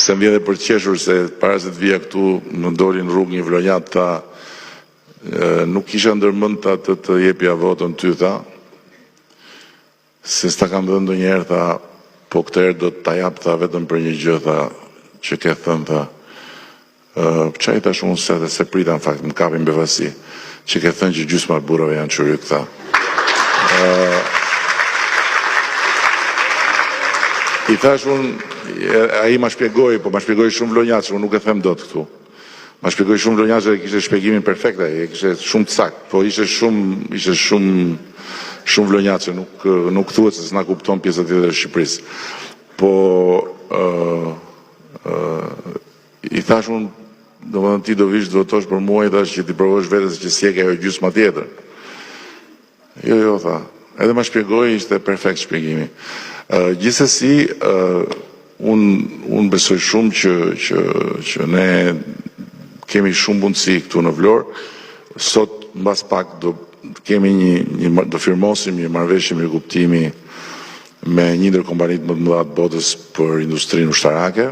Se më vjen dhe për të qeshur se para se të vija këtu më doli në rrugë një vlonjat tha nuk kisha ndërmend të jepja votën ty tha. Se s'ta kam dhënë ndonjëherë tha, po këtë herë do ta jap tha vetëm për një gjë tha që ke thënë tha. Çaj tash unë se prita në fakt më kapi mbevasi që ke thënë që gjysma e burrave janë çuryk tha. I thash unë, ai ma shpjegoi, po ma shpjegoi shumë vlonjatës, unë nuk e them dot këtu. Ma shpjegoi shumë vlonjatës dhe kishte shpjegimin perfekt ai, kishte shumë të saktë, po ishte shumë vlonjatës, nuk thuhet se s'na kupton pjesa tjetër e Shqipërisë. Po i thash unë, domethënë ti do vish të votosh për mua, i thash që ti provosh vetes që s'jek ajo gjysma tjetër. Jo, tha. Edhe ma shpjegoi, ishte perfekt shpjegimi. Gjithsesi, unë besoj shumë që ne kemi shumë mundësi këtu në Vlorë. Sot, mbas pak, do firmosim një marrëveshje mirëkuptimi me një ndër kompanitë më të mëdha të botës për industrinë ushtarake.